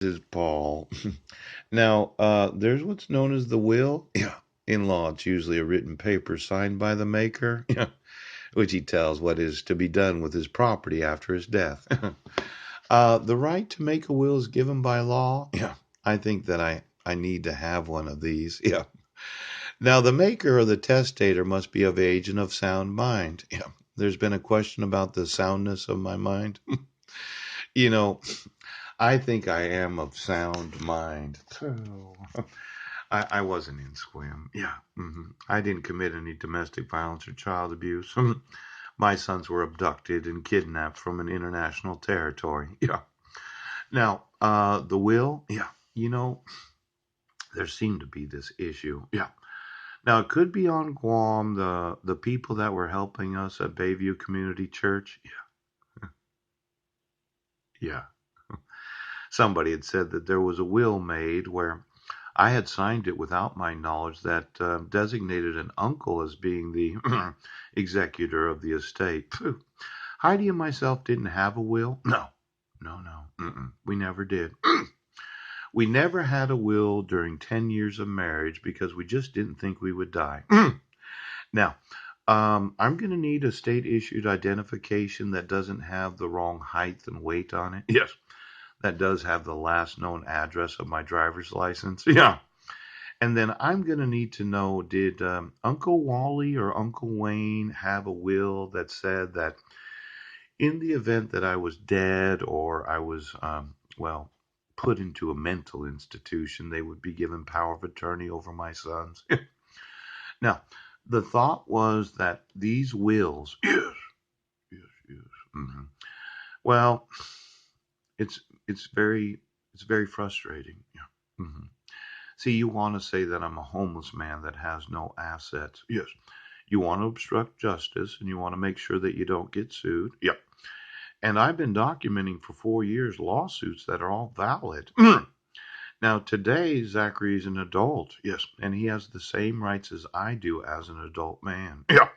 This is Paul. Now, there's what's known as the will. Yeah. In law, it's usually a written paper signed by the maker, yeah, which he tells what is to be done with his property after his death. The right to make a will is given by law. Yeah. I think that I need to have one of these. Yeah. Now, the maker or the testator must be of age and of sound mind. Yeah. There's been a question about the soundness of my mind. You know, I think I am of sound mind. So, I wasn't in Squim. Yeah. I didn't commit any domestic violence or child abuse. My sons were abducted and kidnapped from an international territory. Yeah. Now, the will, yeah, there seemed to be this issue. Yeah. Now, it could be on Guam, the people that were helping us at Bayview Community Church. Yeah. Somebody had said that there was a will made where I had signed it without my knowledge that designated an uncle as being the executor of the estate. Phew. Heidi and myself didn't have a will. No, no, no. We never did. We never had a will during 10 years of marriage because we just didn't think we would die. Now, I'm going to need a state issued identification that doesn't have the wrong height and weight on it. Yes. That does have the last known address of my driver's license. Yeah. And then I'm going to need to know, did Uncle Wally or Uncle Wayne have a will that said that in the event that I was dead or I was, well, put into a mental institution, they would be given power of attorney over my sons? Now, the thought was that these wills, yes, yes, yes. Well, it's it's very it's very frustrating. Yeah. See, you want to say that I'm a homeless man that has no assets. Yes. You want to obstruct justice and you want to make sure that you don't get sued. Yep. And I've been documenting for 4 years lawsuits that are all valid. Now, today, Zachary is an adult. Yes. And he has the same rights as I do as an adult man. Yeah.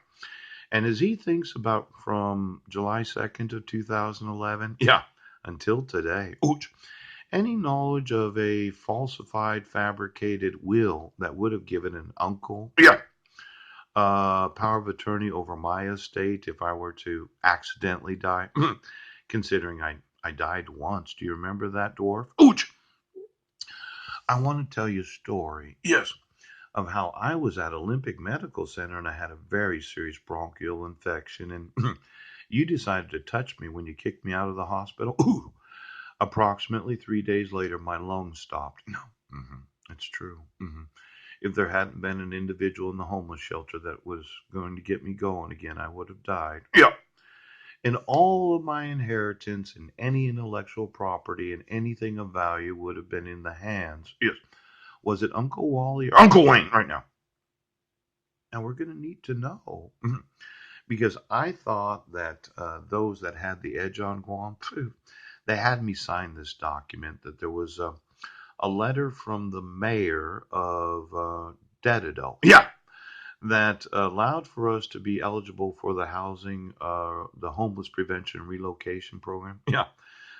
And as he thinks about from July 2nd of 2011, yeah, until today, ouch, any knowledge of a falsified, fabricated will that would have given an uncle, yeah, power of attorney over my estate if I were to accidentally die, considering I died once. Do you remember that, dwarf? Ouch! I want to tell you a story. Yes. Of how I was at Olympic Medical Center and I had a very serious bronchial infection, and you decided to touch me when you kicked me out of the hospital. Ooh! Approximately 3 days later, my lungs stopped. No, it's true. If there hadn't been an individual in the homeless shelter that was going to get me going again, I would have died. Yeah. And all of my inheritance and any intellectual property and anything of value would have been in the hands. Yes. Was it Uncle Wally or Uncle Wayne right now? And we're going to need to know. Because I thought that those that had the edge on Guam, they had me sign this document that there was a letter from the mayor of Dedado. Yeah. That allowed for us to be eligible for the housing, the homeless prevention and relocation program. Yeah.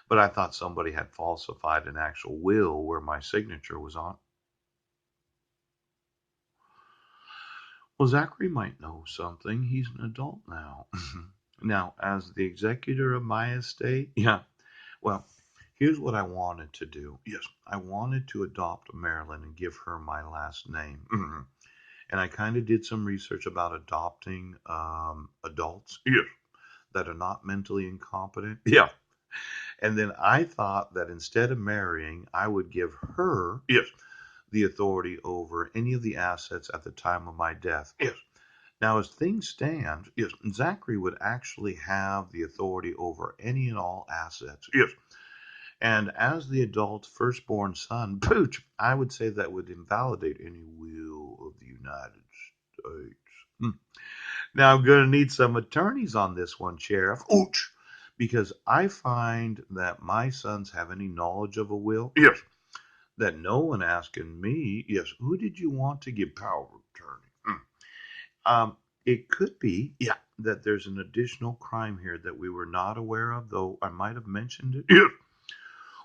But I thought somebody had falsified an actual will where my signature was on. Well, Zachary might know something. He's an adult now. Now, as the executor of my estate, yeah, well, here's what I wanted to do. Yes, I wanted to adopt Marilyn and give her my last name. And I kind of did some research about adopting adults, yes, that are not mentally incompetent. Yeah. And then I thought that instead of marrying, I would give her, yes, the authority over any of the assets at the time of my death. Yes. Now, as things stand, yes, Zachary would actually have the authority over any and all assets. Yes. And as the adult firstborn son, pooch, I would say that would invalidate any will of the United States. Now, I'm going to need some attorneys on this one, Sheriff. Ouch! Because I find that my sons have any knowledge of a will. Yes. That no one asking me, yes, who did you want to give power of attorney? It could be, yeah, that there's an additional crime here that we were not aware of, though I might have mentioned it. Yes.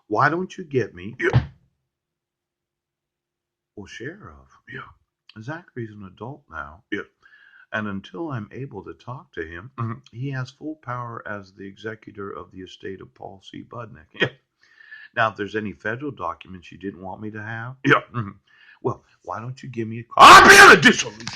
Why don't you get me? Well, Sheriff, Zachary's an adult now. And until I'm able to talk to him, he has full power as the executor of the estate of Paul C. Budnick. Now, if there's any federal documents you didn't want me to have, well, why don't you give me a copy of the dissolution?